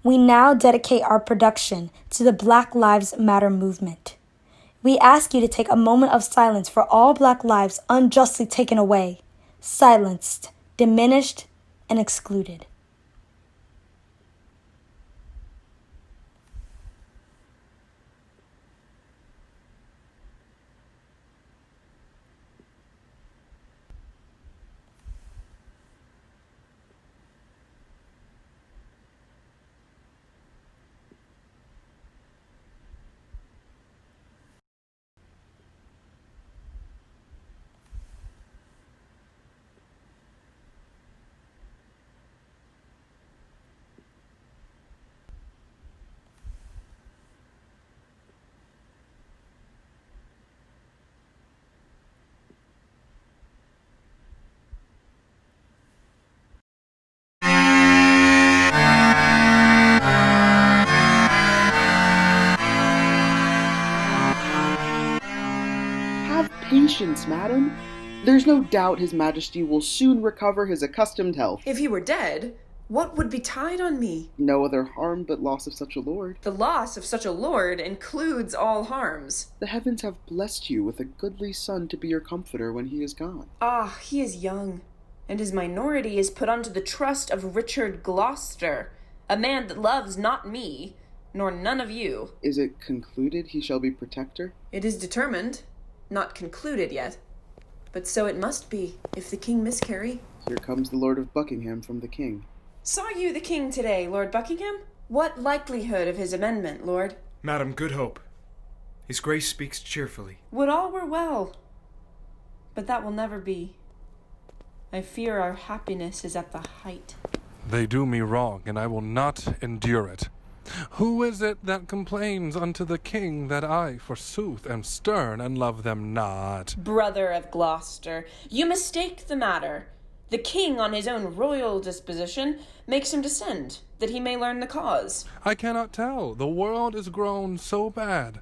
We now dedicate our production to the Black Lives Matter movement. We ask you to take a moment of silence for all Black lives unjustly taken away, silenced, diminished, and excluded. Patience, madam. There's no doubt His Majesty will soon recover his accustomed health. If he were dead, what would betide on me? No other harm but loss of such a lord. The loss of such a lord includes all harms. The heavens have blessed you with a goodly son to be your comforter when he is gone. Ah, he is young, and his minority is put unto the trust of Richard Gloucester, a man that loves not me, nor none of you. Is it concluded he shall be protector? It is determined. Not concluded yet. But so it must be, if the king miscarry. Here comes the Lord of Buckingham from the king. Saw you the king today, Lord Buckingham? What likelihood of his amendment, Lord? Madam, good hope. His grace speaks cheerfully. Would all were well. But that will never be. I fear our happiness is at the height. They do me wrong, and I will not endure it. Who is it that complains unto the king that I, forsooth, am stern and love them not? Brother of Gloucester, you mistake the matter. The king, on his own royal disposition, makes him descend, that he may learn the cause. I cannot tell. The world is grown so bad,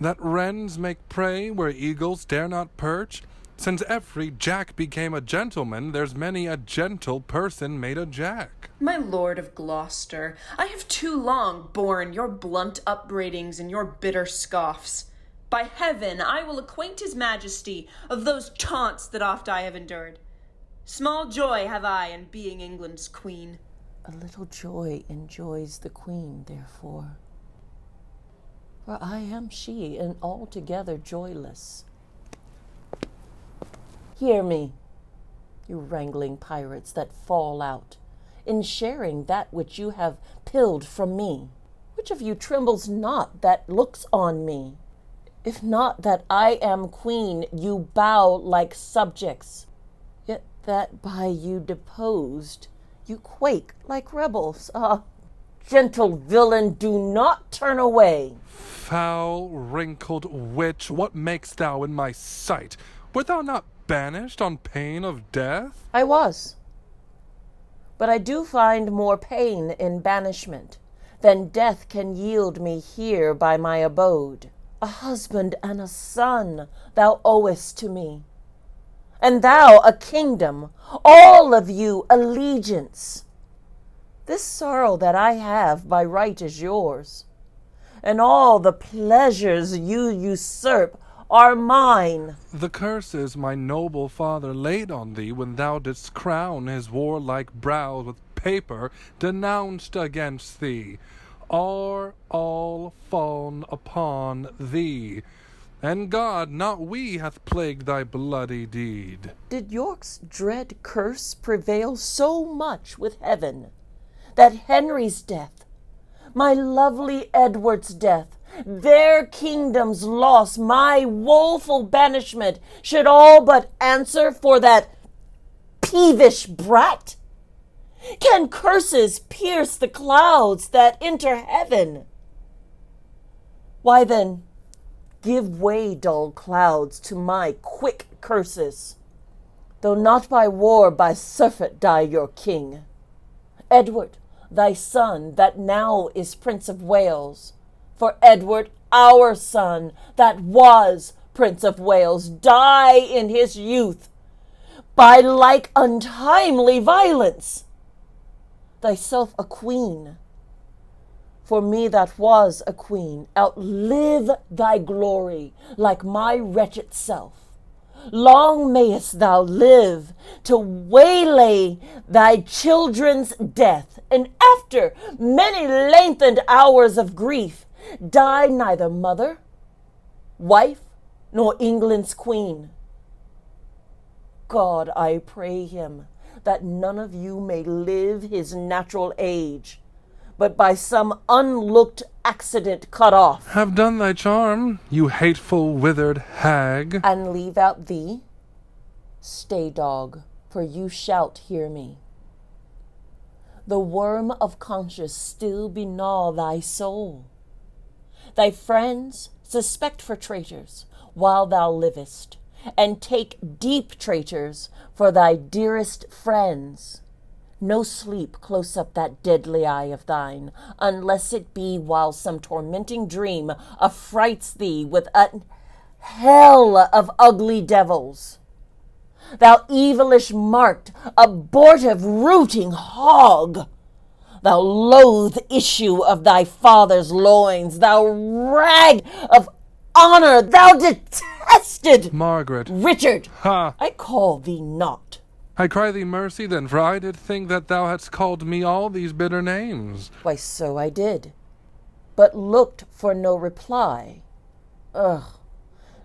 that wrens make prey where eagles dare not perch. Since every jack became a gentleman, there's many a gentle person made a jack. My lord of Gloucester, I have too long borne your blunt upbraidings and your bitter scoffs. By heaven, I will acquaint his majesty of those taunts that oft I have endured. Small joy have I in being England's queen. A little joy enjoys the queen, therefore. For I am she, and altogether joyless. Hear me, you wrangling pirates that fall out, in sharing that which you have pilled from me. Which of you trembles not that looks on me? If not that I am queen, you bow like subjects. Yet that by you deposed, you quake like rebels. Ah, gentle villain, do not turn away. Foul, wrinkled witch, what makest thou in my sight? Wert thou not banished on pain of death? I was. But I do find more pain in banishment than death can yield me here by my abode. A husband and a son thou owest to me, and thou a kingdom, all of you allegiance. This sorrow that I have by right is yours, and all the pleasures you usurp are mine. The curses my noble father laid on thee when thou didst crown his warlike brows with paper denounced against thee are all fallen upon thee, and God, not we, hath plagued thy bloody deed. Did York's dread curse prevail so much with heaven, that Henry's death, my lovely Edward's death, their kingdom's loss, my woeful banishment, should all but answer for that peevish brat? Can curses pierce the clouds that enter heaven? Why then, give way, dull clouds, to my quick curses. Though not by war, by surfeit die your king. Edward, thy son, that now is Prince of Wales, for Edward, our son, that was Prince of Wales, die in his youth by like untimely violence. Thyself a queen, For me that was a queen, outlive thy glory like my wretched self. Long mayest thou live to waylay thy children's death, and after many lengthened hours of grief, die neither mother, wife, nor England's queen. God, I pray him that none of you may live his natural age, but by some unlooked accident cut off. Have done thy charm, you hateful withered hag. And leave out thee? Stay, dog, for you shalt hear me. The worm of conscience still begnaw thy soul. Thy friends suspect for traitors while thou livest, and take deep traitors for thy dearest friends. No sleep close up that deadly eye of thine, unless it be while some tormenting dream affrights thee with a hell of ugly devils. Thou evilish marked, abortive, rooting hog! Thou loathed issue of thy father's loins, thou rag of honor, thou detested Margaret. Richard! Ha! I call thee not. I cry thee mercy then, for I did think that thou hadst called me all these bitter names. Why, so I did, but looked for no reply.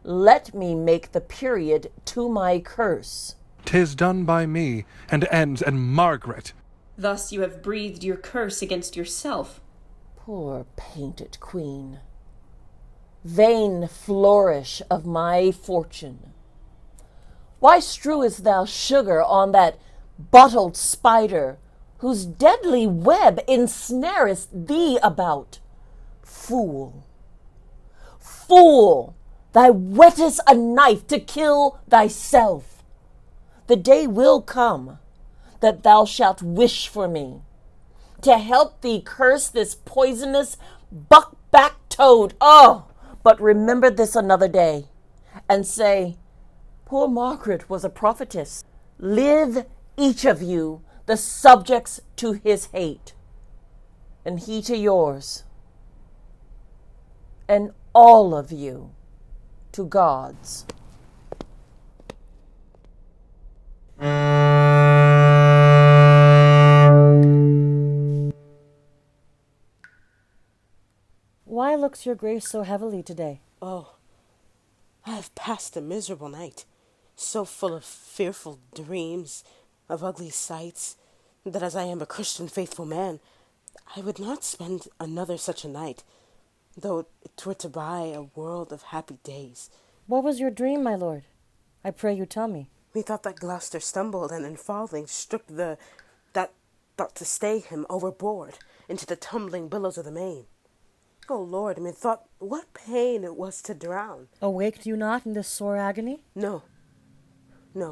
Let me make the period to my curse. 'Tis done by me, and ends in Margaret. Thus you have breathed your curse against yourself. Poor painted queen, vain flourish of my fortune. Why strewest thou sugar on that bottled spider, whose deadly web ensnarest thee about? Fool, fool, thy wettest a knife to kill thyself. The day will come that thou shalt wish for me, to help thee curse this poisonous buck-backed toad. Oh, but remember this another day, and say, poor Margaret was a prophetess. Live each of you the subjects to his hate, and he to yours, and all of you to God's. Why looks your grace so heavily today? Oh, I have passed a miserable night, so full of fearful dreams, of ugly sights, that as I am a Christian faithful man, I would not spend another such a night, though it were to buy a world of happy days. What was your dream, my lord? I pray you tell me. Methought that Gloucester stumbled, and in falling struck that thought to stay him overboard into the tumbling billows of the main. Oh Lord, methought what pain it was to drown. Awaked you not in this sore agony? No,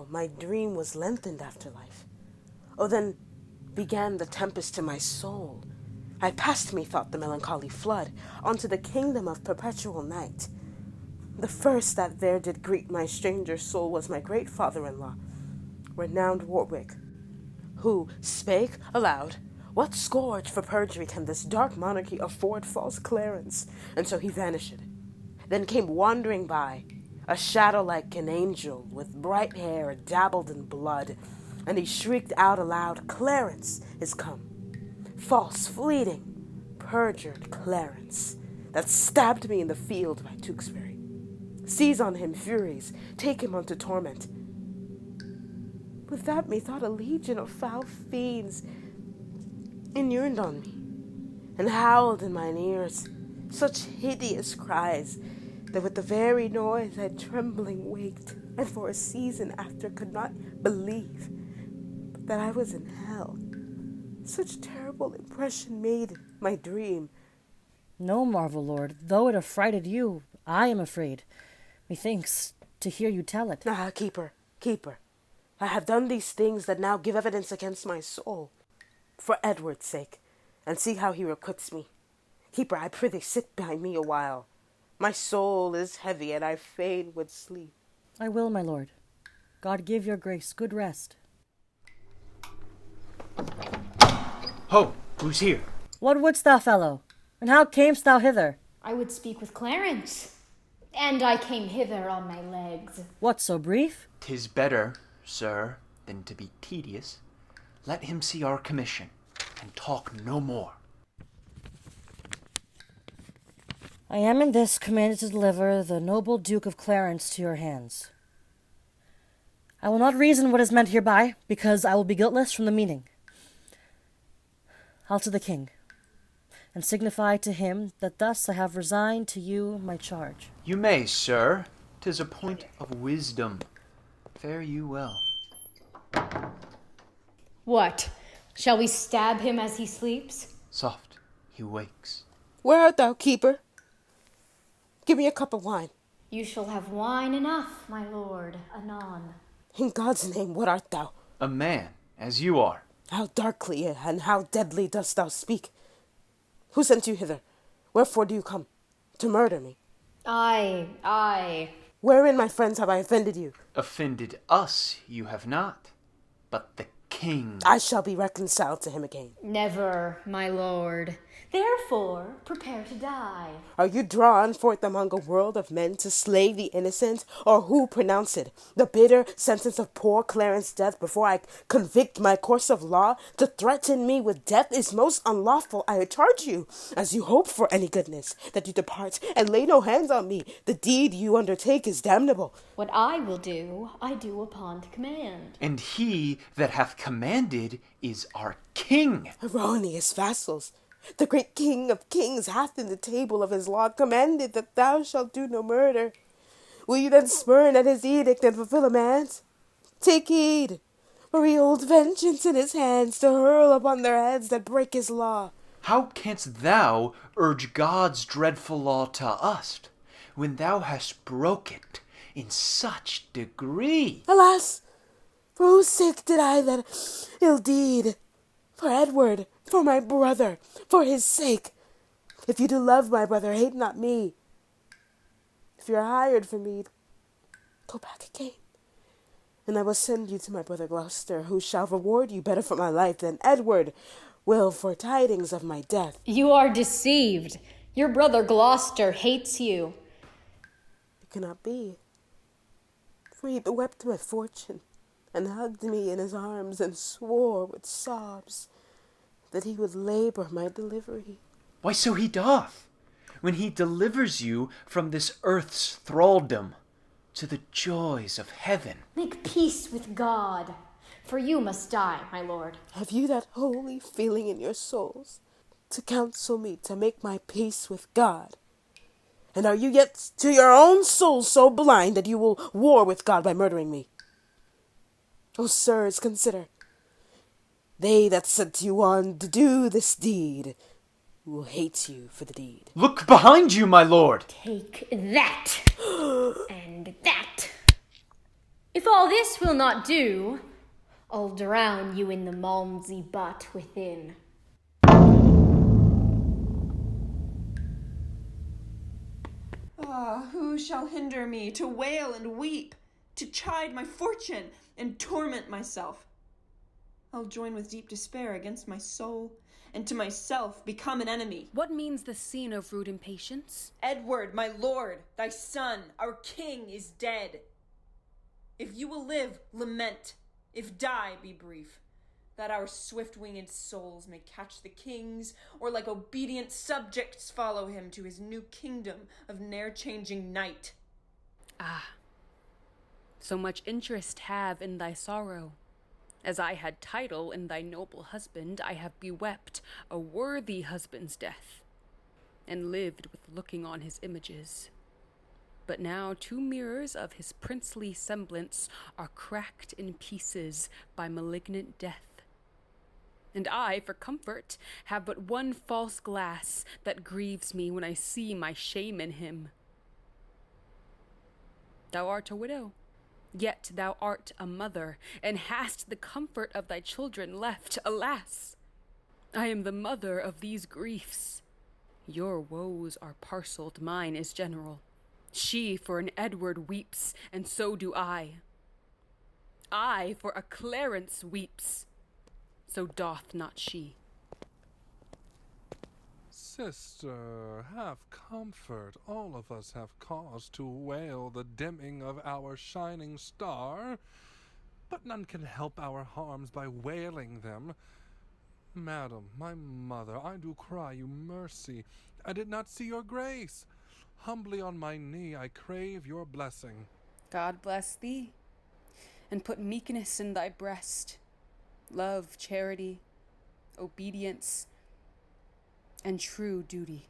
my dream was lengthened after life. Oh, then began the tempest to my soul. I passed, methought, the melancholy flood, onto the kingdom of perpetual night. The first that there did greet my stranger soul was my great father-in-law, renowned Warwick, who spake aloud, what scourge for perjury can this dark monarchy afford false Clarence? And so he vanished. Then came wandering by, a shadow like an angel, with bright hair dabbled in blood, and he shrieked out aloud, Clarence is come. False, fleeting, perjured Clarence, that stabbed me in the field by Tewkesbury. Seize on him, furies, take him unto torment. With that methought a legion of foul fiends inured on me, and howled in mine ears such hideous cries, that with the very noise I trembling waked, and for a season after could not believe but that I was in hell. Such terrible impression made my dream. No marvel, lord, though it affrighted you, I am afraid, methinks, to hear you tell it. Ah, keep her. I have done these things that now give evidence against my soul, for Edward's sake, and see how he requites me. Keep her, I prithee, sit by me a while. My soul is heavy, and I fain would sleep. I will, my lord. God give your grace good rest. Ho, who's here? What wouldst thou, fellow? And how camest thou hither? I would speak with Clarence, and I came hither on my legs. What, so brief? 'Tis better, sir, than to be tedious. Let him see our commission, and talk no more. I am in this commanded to deliver the noble Duke of Clarence to your hands. I will not reason what is meant hereby, because I will be guiltless from the meaning. I'll to the king, and signify to him that thus I have resigned to you my charge. You may, sir. 'Tis a point of wisdom. Fare you well. What? Shall we stab him as he sleeps? Soft, he wakes. Where art thou, keeper? Give me a cup of wine. You shall have wine enough, my lord, anon. In God's name, what art thou? A man, as you are. How darkly and how deadly dost thou speak? Who sent you hither? Wherefore do you come? To murder me? Aye. Wherein, my friends, have I offended you? Offended us you have not, but the king. I shall be reconciled to him again. Never, my lord. Therefore, prepare to die. Are you drawn forth among a world of men to slay the innocent, or who pronounced it? The bitter sentence of poor Clarence's death before I convict my course of law? To threaten me with death is most unlawful. I charge you, as you hope for any goodness, that you depart and lay no hands on me. The deed you undertake is damnable. What I will do, I do upon command. And he that hath commanded is our king. Erroneous vassals. The great King of kings hath in the table of his law commanded that thou shalt do no murder. Will you then spurn at his edict and fulfill a man's? Take heed, for he holds vengeance in his hands to hurl upon their heads that break his law. How canst thou urge God's dreadful law to us, when thou hast broke it in such degree? Alas, for whose sake did I that ill deed? For Edward, for my brother, for his sake. If you do love my brother, hate not me. If you are hired for me, go back again. And I will send you to my brother Gloucester, who shall reward you better for my life than Edward will for tidings of my death. You are deceived. Your brother Gloucester hates you. It cannot be. For he bewept my fortune, and hugged me in his arms, and swore with sobs that he would labor my delivery. Why, so he doth, when he delivers you from this earth's thraldom to the joys of heaven. Make peace with God, for you must die, my lord. Have you that holy feeling in your souls to counsel me to make my peace with God? And are you yet to your own soul so blind that you will war with God by murdering me? O sirs, consider. They that set you on to do this deed will hate you for the deed. Look behind you, my lord! Take that, and that. If all this will not do, I'll drown you in the malmsey butt within. Who shall hinder me to wail and weep, to chide my fortune and torment myself? I'll join with deep despair against my soul, and to myself become an enemy. What means the scene of rude impatience? Edward, my lord, thy son, our king, is dead. If you will live, lament. If die, be brief, that our swift-winged souls may catch the king's, or like obedient subjects follow him to his new kingdom of ne'er-changing night. Ah, so much interest have in thy sorrow. As I had title in thy noble husband, I have bewept a worthy husband's death, and lived with looking on his images. But now 2 mirrors of his princely semblance are cracked in pieces by malignant death. And I, for comfort, have but one false glass that grieves me when I see my shame in him. Thou art a widow, yet thou art a mother, and hast the comfort of thy children left. Alas, I am the mother of these griefs. Your woes are parcelled, mine is general. She for an Edward weeps, and so do I. I for a Clarence weeps, so doth not she. Sister, have comfort. All of us have cause to wail the dimming of our shining star, but none can help our harms by wailing them. Madam, my mother, I do cry you mercy. I did not see your grace. Humbly on my knee I crave your blessing. God bless thee, and put meekness in thy breast, love, charity, obedience, and true duty.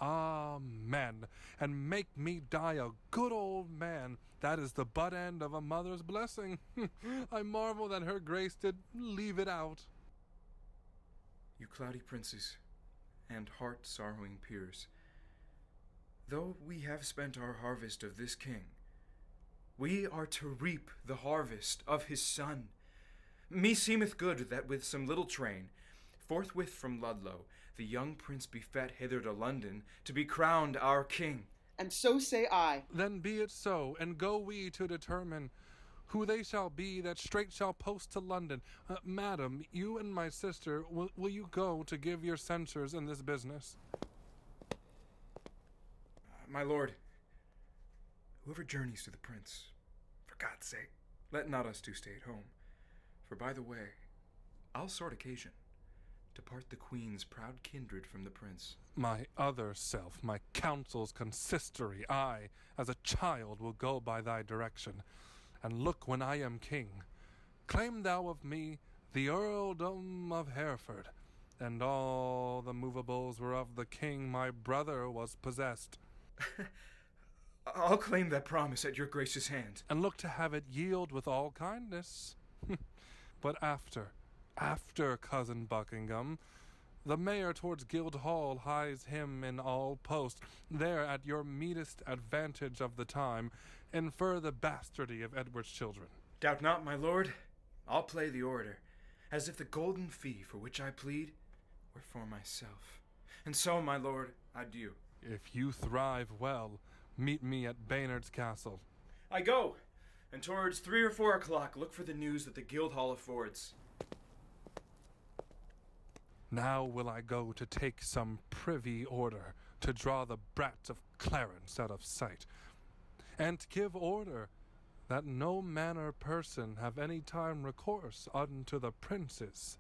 Amen. And make me die a good old man. That is the butt end of a mother's blessing. I marvel that her grace did leave it out. You cloudy princes, and heart-sorrowing peers, though we have spent our harvest of this king, we are to reap the harvest of his son. Meseemeth good that with some little train, forthwith from Ludlow, the young prince be fet hither to London, to be crowned our king. And so say I. Then be it so, and go we to determine who they shall be that straight shall post to London. Madam, you and my sister, will you go to give your censures in this business? My lord, whoever journeys to the prince, for God's sake, let not us two stay at home. For by the way, I'll sort occasion to part the queen's proud kindred from the prince. My other self, my counsel's consistory, I, as a child, will go by thy direction. And look, when I am king, claim thou of me the earldom of Hereford, and all the movables whereof the king my brother was possessed. I'll claim that promise at your gracious hand. And look to have it yield with all kindness. But after, cousin Buckingham, the mayor towards Guildhall hies him in all post. There, at your meetest advantage of the time, infer the bastardy of Edward's children. Doubt not, my lord, I'll play the orator, as if the golden fee for which I plead were for myself. And so, my lord, adieu. If you thrive well, meet me at Baynard's castle. I go, and towards 3 or 4 o'clock look for the news that the Guildhall affords. Now will I go to take some privy order, to draw the brats of Clarence out of sight, and give order that no manner person have any time recourse unto the princes.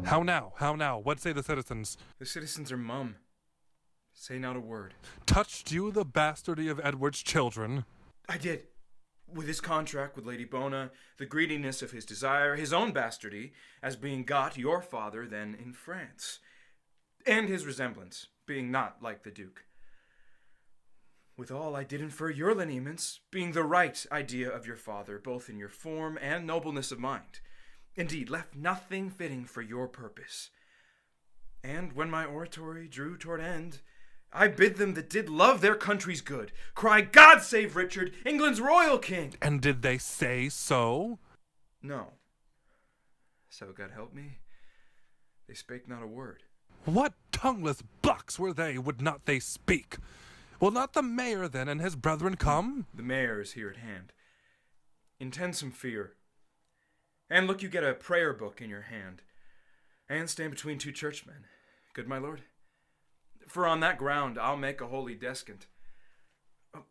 How now? What say the citizens? The citizens are mum. Say not a word. Touched you the bastardy of Edward's children? I did. With his contract with Lady Bona, the greediness of his desire, his own bastardy, as being got your father then in France, and his resemblance, being not like the Duke. Withal I did infer your lineaments, being the right idea of your father, both in your form and nobleness of mind. Indeed, left nothing fitting for your purpose. And when my oratory drew toward end, I bid them that did love their country's good cry, God save Richard, England's royal king. And did they say so? No. So God help me, they spake not a word. What tongueless bucks were they, would not they speak? Will not the mayor then and his brethren come? The mayor is here at hand. Intend some fear. And look you get a prayer book in your hand, and stand between two churchmen. Good my lord? For on that ground I'll make a holy descant. Oh,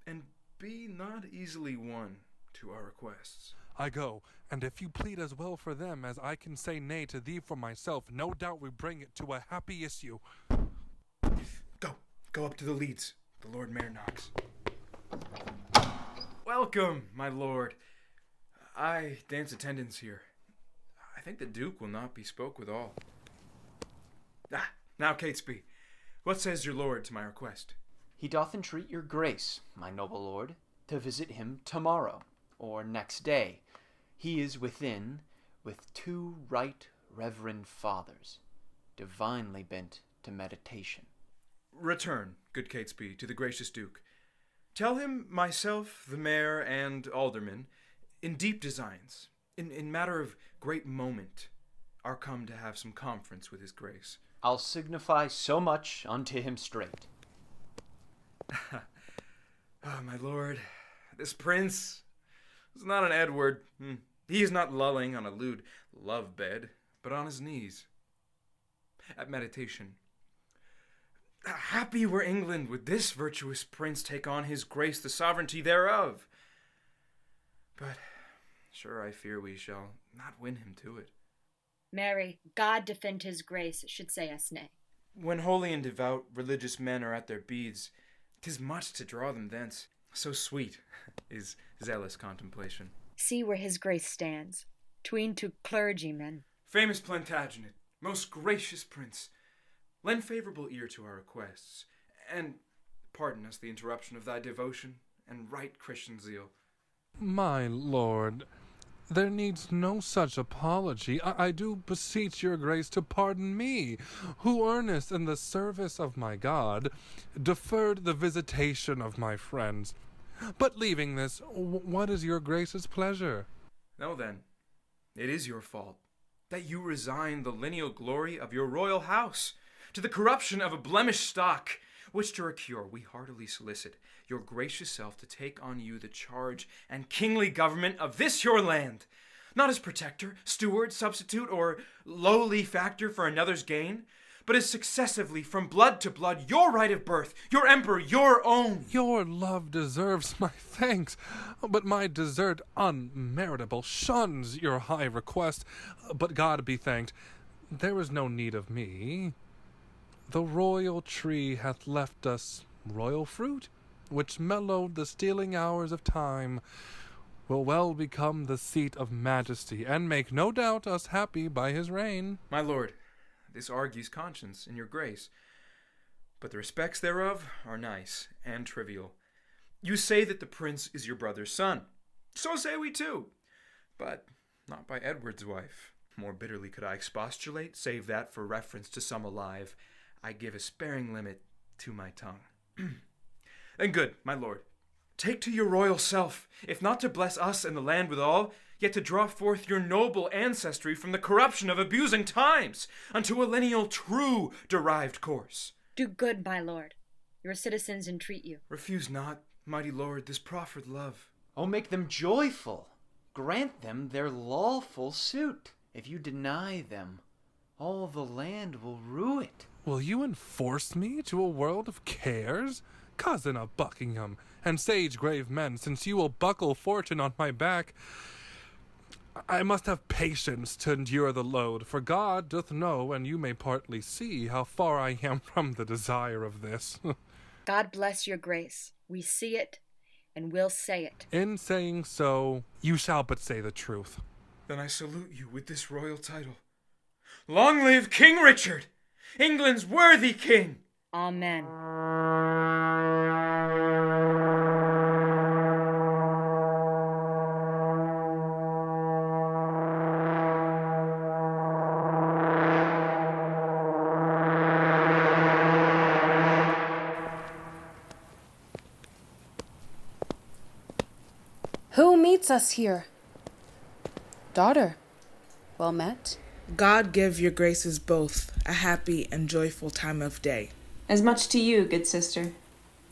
and be not easily won to our requests. I go, and if you plead as well for them as I can say nay to thee for myself, no doubt we bring it to a happy issue. Go up to the leads. The Lord Mayor knocks. Welcome, my lord. I dance attendance here. I think the Duke will not be spoke withal. Now, Catesby, what says your lord to my request? He doth entreat your grace, my noble lord, to visit him tomorrow, or next day. He is within, with 2 right reverend fathers, divinely bent to meditation. Return, good Catesby, to the gracious Duke. Tell him myself, the mayor, and aldermen, in deep designs, in matter of great moment, are come to have some conference with his grace. I'll signify so much unto him straight. My lord, this prince is not an Edward. He is not lulling on a lewd love bed, but on his knees, at meditation. Happy were England would this virtuous prince take on his grace the sovereignty thereof. But sure I fear we shall not win him to it. Mary, God defend his grace, should say us nay. When holy and devout religious men are at their beads, 'tis much to draw them thence. So sweet is zealous contemplation. See where his grace stands, 'tween two clergymen. Famous Plantagenet, most gracious prince, lend favourable ear to our requests, and pardon us the interruption of thy devotion and right Christian zeal. My lord, there needs no such apology. I do beseech your grace to pardon me, who earnest in the service of my God, deferred the visitation of my friends. But leaving this, what is your grace's pleasure? Know then, it is your fault, that you resign the lineal glory of your royal house to the corruption of a blemished stock, which to recure we heartily solicit your gracious self to take on you the charge and kingly government of this your land, not as protector, steward, substitute, or lowly factor for another's gain, but as successively from blood to blood your right of birth, your emperor, your own. Your love deserves my thanks, but my desert unmeritable shuns your high request. But God be thanked, there is no need of me. The royal tree hath left us royal fruit, which mellowed the stealing hours of time, will well become the seat of majesty, and make no doubt us happy by his reign. My lord, this argues conscience in your grace, but the respects thereof are nice and trivial. You say that the prince is your brother's son. So say we too, but not by Edward's wife. More bitterly could I expostulate, save that for reference to some alive, I give a sparing limit to my tongue. Then good, my lord, take to your royal self, if not to bless us and the land withal, yet to draw forth your noble ancestry from the corruption of abusing times, unto a lineal true derived course. Do good, my lord. Your citizens entreat you. Refuse not, mighty lord, this proffered love. Oh, make them joyful. Grant them their lawful suit. If you deny them, all the land will rue it. Will you enforce me to a world of cares? Cousin of Buckingham, and sage grave men, since you will buckle fortune on my back, I must have patience to endure the load, for God doth know, and you may partly see, how far I am from the desire of this. God bless your grace. We see it, and will say it. In saying so, you shall but say the truth. Then I salute you with this royal title. Long live King Richard, England's worthy king! Amen. Who meets us here? Daughter, well met. God give your graces both a happy and joyful time of day. As much to you, good sister.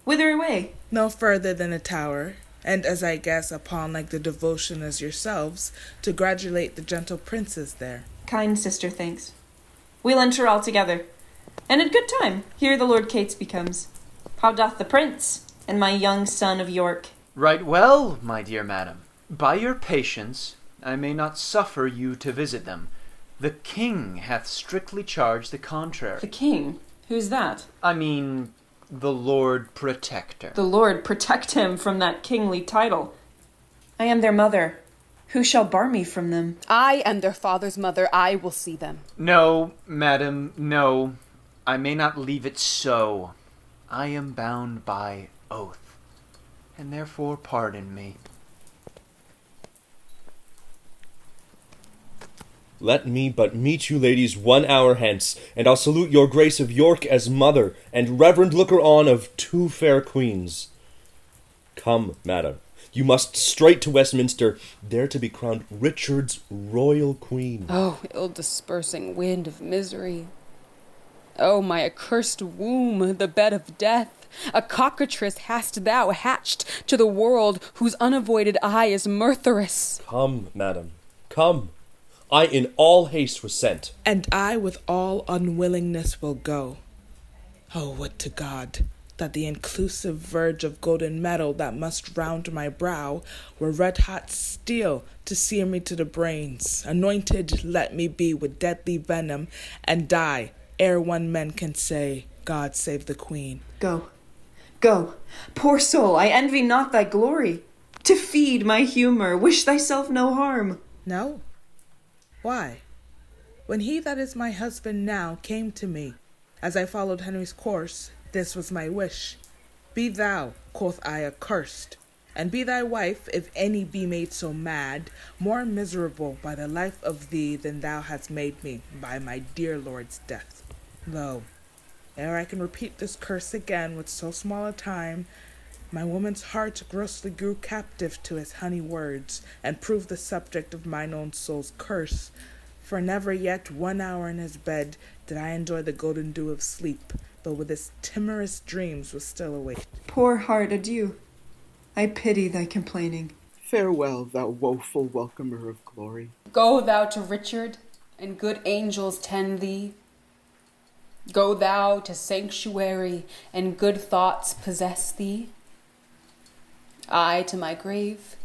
Whither away? No further than a tower, and as I guess upon like the devotion as yourselves, to gratulate the gentle princes there. Kind sister, thanks. We'll enter all together. And at good time, here the Lord Catesby comes. How doth the prince, and my young son of York? Right well, my dear madam. By your patience, I may not suffer you to visit them. The king hath strictly charged the contrary. The king? Who's that? I mean, the Lord Protector. The Lord protect him from that kingly title. I am their mother. Who shall bar me from them? I am their father's mother. I will see them. No, madam, no. I may not leave it so. I am bound by oath, and therefore pardon me. Let me but meet you ladies 1 hour hence, and I'll salute your grace of York as mother, and reverend looker-on of 2 fair queens. Come, madam, you must straight to Westminster, there to be crowned Richard's royal queen. Oh, ill-dispersing wind of misery. Oh, my accursed womb, the bed of death. A cockatrice hast thou hatched to the world, whose unavoided eye is murtherous. Come, madam, come. I in all haste was sent. And I with all unwillingness will go. Oh, would to God that the inclusive verge of golden metal that must round my brow were red-hot steel to sear me to the brains. Anointed let me be with deadly venom, and die ere one man can say, God save the Queen. Go, go, poor soul, I envy not thy glory. To feed my humour, wish thyself no harm. No. Why? When he that is my husband now came to me, as I followed Henry's course, this was my wish. Be thou, quoth I, accursed, and be thy wife, if any be made so mad, more miserable by the life of thee than thou hast made me by my dear lord's death. Lo, ere I can repeat this curse again with so small a time, my woman's heart grossly grew captive to his honey words, and proved the subject of mine own soul's curse. For never yet 1 hour in his bed did I enjoy the golden dew of sleep, but with his timorous dreams was still awake. Poor heart, adieu. I pity thy complaining. Farewell, thou woeful welcomer of glory. Go thou to Richard, and good angels tend thee. Go thou to sanctuary, and good thoughts possess thee. I to my grave,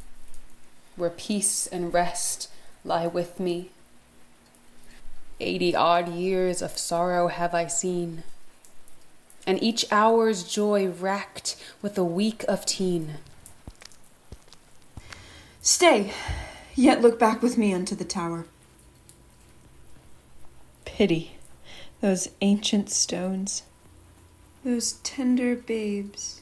where peace and rest lie with me. 80 odd years of sorrow have I seen, and each hour's joy racked with a week of teen. Stay, yet look back with me unto the tower. Pity those ancient stones, those tender babes,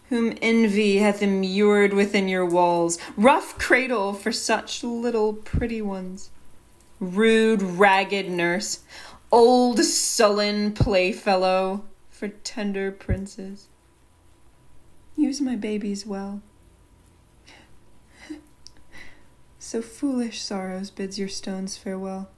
whom envy hath immured within your walls, rough cradle for such little pretty ones, rude ragged nurse, old sullen playfellow for tender princes. Use my babies well. So foolish sorrows bids your stones farewell.